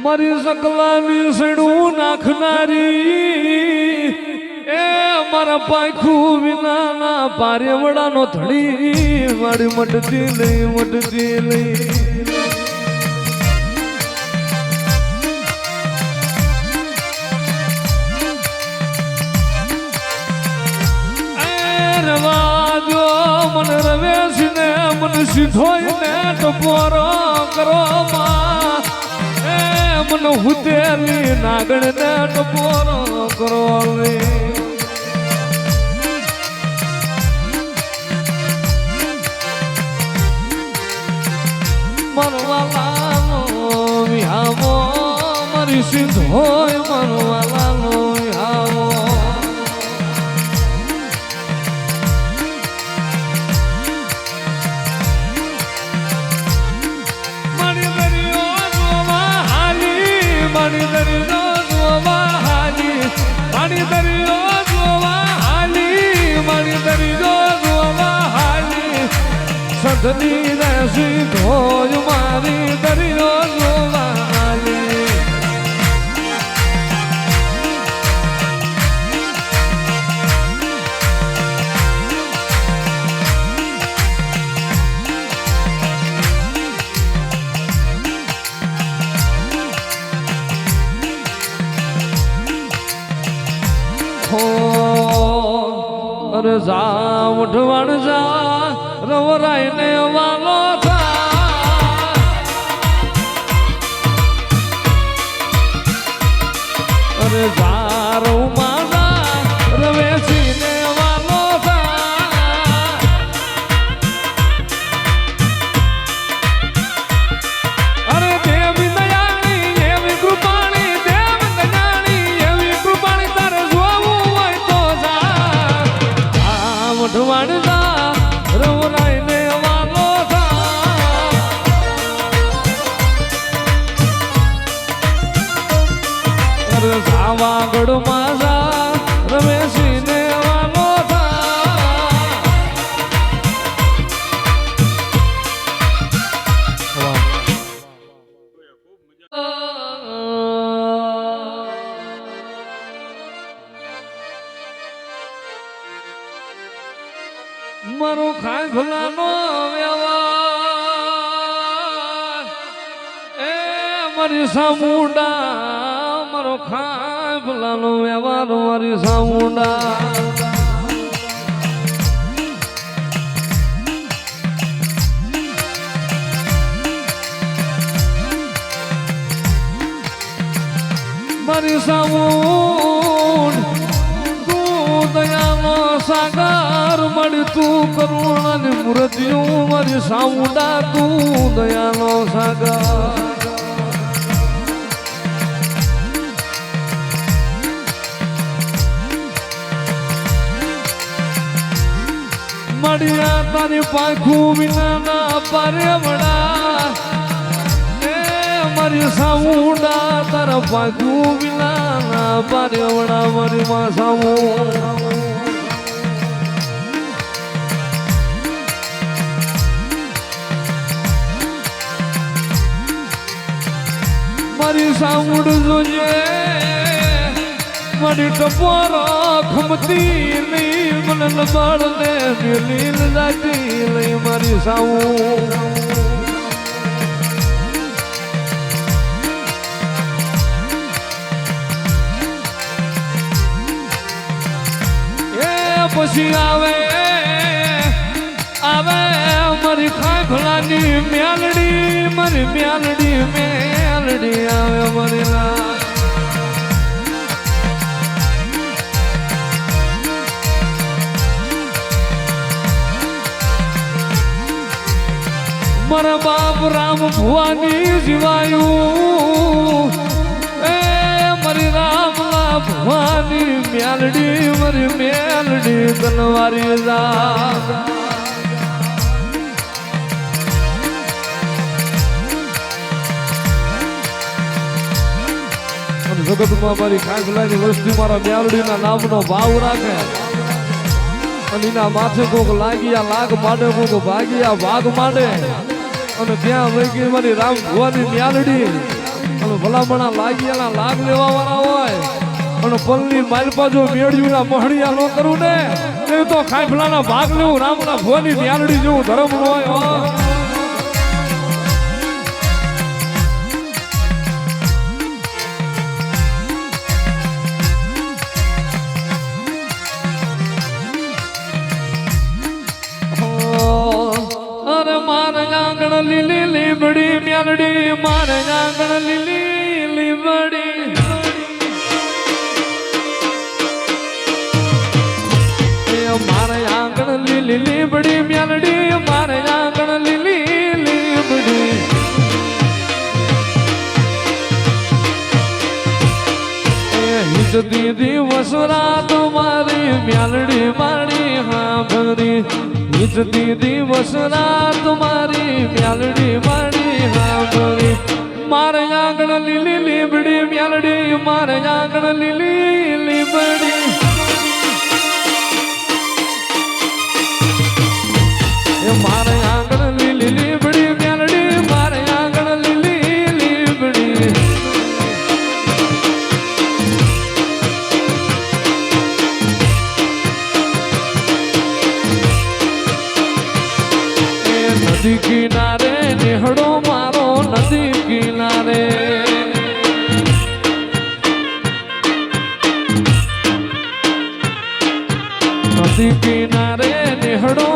મારી સકલાની સડું નાખનારી એ મારા પાખું વિનાના પારેવડાનો ધડી મારી મટતી લઈ રવાજો મને રવેશને મને સીધોઈને ટપોરો કરો માં એ મને હુતેલી નાગણને ટપોરો કરો રે મરવાલાનો વિહામો મારી સીધોય મરવાલાનો વિહામો સધની રહેશી ધોજ મારી દરિયો જોવાની અરે જા ઉઠવાણ જા રવરાય ને વાલો અરે જારો મારા રવેશી ને વાલો અરે દેવી દયાળી એવી કૃપાણી દેવી દયાળી એવી કૃપાણી તારે જોવું હોય તો જા વઢવાણ જા રવરાય ને વાલો અરે સાવાગઢ માજા રમેશી ને વાલો મારો ખાય ભલાનો વ્યવહાર એ મારી સામુંડા મારો ખાય ભલાનો વ્યવહાર મારી સામુંડા મારી સામુંડ દયાનો સાગર મળી તું કરુણાની મૂર્તિઓ મારી સામુંડા તું દયાનો સાગર મળ્યા તારી પાંખું વિનાના પારેવડા એ મારી સામુંડા તારા પાંખું વિનાના પારેવડા મારી માં સામું મારી સામુંડ જોજે મારી ટપોરો ખમતી નહીં મને લબાડ ને લીલ જાતી લઈ મારી સાવું એ પછી આવે મારી ખાય ભલાની મ્યાલડી મારી મ્યાલડી આવે મારી ના મારા બાપ રામ ભુવાની જીવાયું એ મારી રામલા ભુવાની મ્યાલડી મારી મ્યાલડી તનવારી રામ જગતમાં મારી ખાખલાની વસ્તી મારા મ્યાલડીના નામનો ભાવ રાખે અને એના માથે કોક લાગીયા લાગ માંડે કોક ભાગીયા ભાગ માંડે અને ત્યાં વહી ગઈ મારી રામ ભુવાની મ્યાલડી અને અને ભલામણા લાગીયાના લાગ લેવા વાળા હોય અને પલ્લી માલપા જો મેળ્યુંના મહડિયા ન કરું ને એ તો ખાઈફલાના ભાગ લેવું રામના ભવાની ન્યાલડી જેવું ધર્મ હોય લીલી લીબડી મ્યાલડી મારે આંગણ લીલી લીબડી મારે આંગણ લીલી લીબડી મ્યાલડી મારે આંગણ લીલી લીબડી હિજ દીદી વસરા તમારી મ્યાલડી મારી હા ભરી હિજ દીદી વસરા તમારી મ્યાલડી મારી હાંભળી મારે આંગણ લીલી લીબડી મ્યાલડી મારે આંગણ લીલી લીબડી મારે આંગણ લીલી લીબડી મ્યાલડી મારે આંગણ લીલી લીબડી નદી કિનારે નેહડો મારો નદી કિનારે નદી કિનારે નેહડો